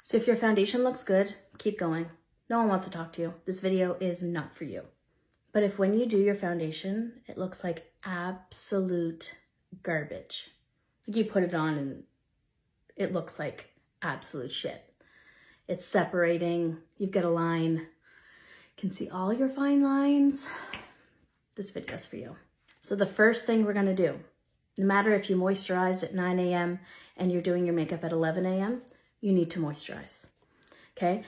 So if your foundation looks good, keep going. No one wants to talk to you. This video is not for you. But if when you do your foundation, it looks like absolute garbage, like you put it on and it looks like absolute shit. It's separating, you've got a line, you can see all your fine lines. This video is for you. So the first thing we're gonna do, no matter if you moisturized at 9 a.m. and you're doing your makeup at 11 a.m., you need to moisturize, okay?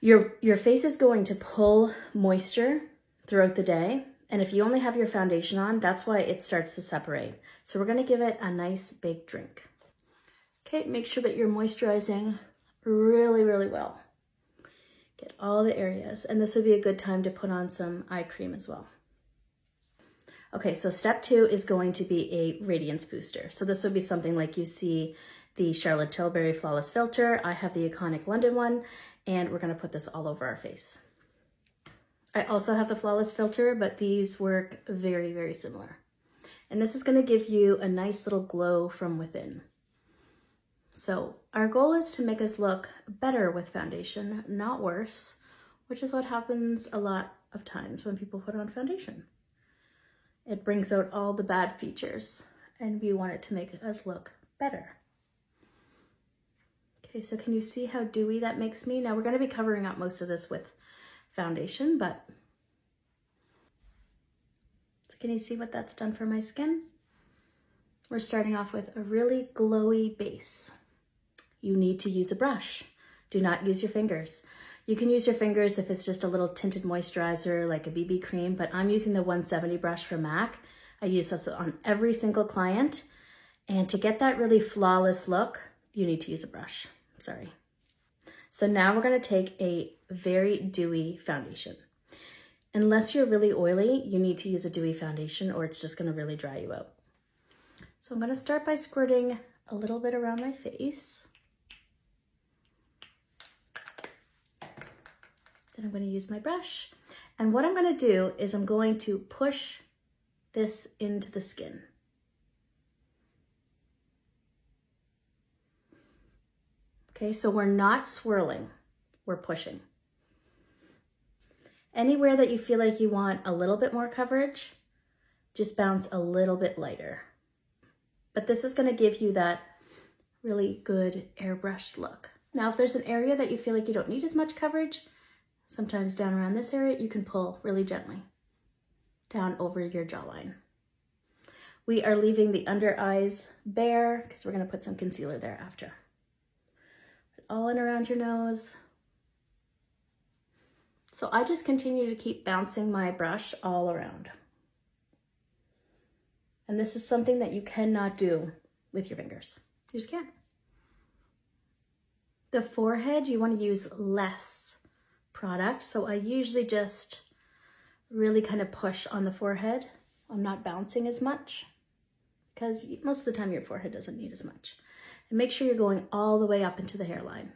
Your face is going to pull moisture throughout the day. And if you only have your foundation on, that's why it starts to separate. So we're gonna give it a nice big drink. Okay, make sure that you're moisturizing really, really well. Get all the areas. And this would be a good time to put on some eye cream as well. Okay, so step 2 is going to be a radiance booster. So this would be something like you see the Charlotte Tilbury Flawless Filter. I have the Iconic London one, and we're gonna put this all over our face. I also have the Flawless Filter, but these work very, very similar. And this is gonna give you a nice little glow from within. So our goal is to make us look better with foundation, not worse, which is what happens a lot of times when people put on foundation. It brings out all the bad features, and we want it to make us look better. Okay, so can you see how dewy that makes me? Now we're gonna be covering up most of this with foundation, but so can you see what that's done for my skin? We're starting off with a really glowy base. You need to use a brush. Do not use your fingers. You can use your fingers if it's just a little tinted moisturizer like a BB cream, but I'm using the 170 brush from MAC. I use this on every single client. And to get that really flawless look, you need to use a brush. Sorry. So now we're gonna take a very dewy foundation. Unless you're really oily, you need to use a dewy foundation or it's just gonna really dry you out. So I'm gonna start by squirting a little bit around my face. Then I'm gonna use my brush. And what I'm gonna do is I'm going to push this into the skin. Okay, so we're not swirling, we're pushing. Anywhere that you feel like you want a little bit more coverage, just bounce a little bit lighter. But this is gonna give you that really good airbrushed look. Now, if there's an area that you feel like you don't need as much coverage, sometimes down around this area, you can pull really gently down over your jawline. We are leaving the under eyes bare because we're gonna put some concealer there after. All in around your nose. So I just continue to keep bouncing my brush all around. And this is something that you cannot do with your fingers. You just can't. The forehead, you want to use less product. So I usually just really kind of push on the forehead. I'm not bouncing as much because most of the time your forehead doesn't need as much. And make sure you're going all the way up into the hairline.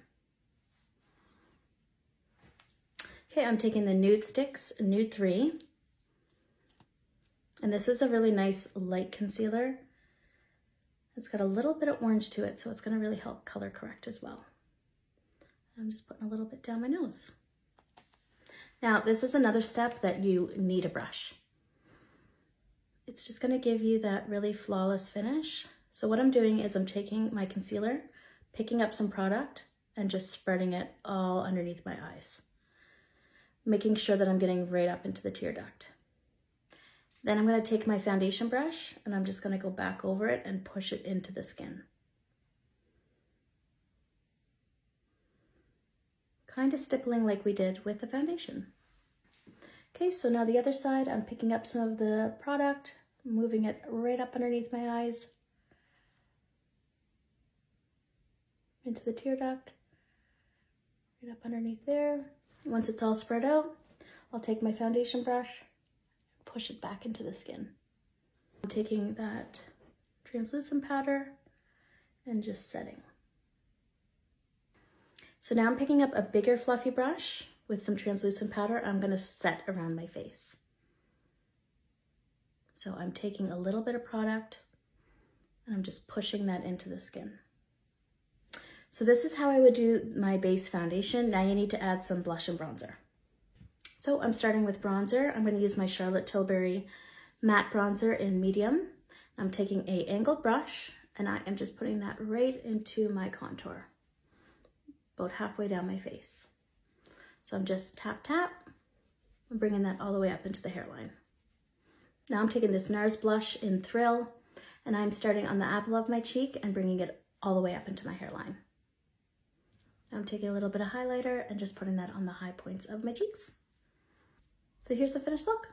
Okay, I'm taking the Nude Sticks Nude 3. And this is a really nice light concealer. It's got a little bit of orange to it, so it's gonna really help color correct as well. I'm just putting a little bit down my nose. Now, this is another step that you need a brush. It's just gonna give you that really flawless finish. So what I'm doing is I'm taking my concealer, picking up some product, and just spreading it all underneath my eyes, making sure that I'm getting right up into the tear duct. Then I'm gonna take my foundation brush and I'm just gonna go back over it and push it into the skin. Kind of stippling like we did with the foundation. Okay, so now the other side, I'm picking up some of the product, moving it right up underneath my eyes, into the tear duct, right up underneath there. Once it's all spread out, I'll take my foundation brush, push it back into the skin. I'm taking that translucent powder and just setting. So now I'm picking up a bigger fluffy brush with some translucent powder. I'm gonna set around my face. So I'm taking a little bit of product and I'm just pushing that into the skin. So this is how I would do my base foundation. Now you need to add some blush and bronzer. So I'm starting with bronzer. I'm going to use my Charlotte Tilbury matte bronzer in medium. I'm taking an angled brush and I am just putting that right into my contour, about halfway down my face. So I'm just tap, tap, and bringing that all the way up into the hairline. Now I'm taking this NARS blush in Thrill, and I'm starting on the apple of my cheek and bringing it all the way up into my hairline. Now I'm taking a little bit of highlighter and just putting that on the high points of my cheeks. So here's the finished look.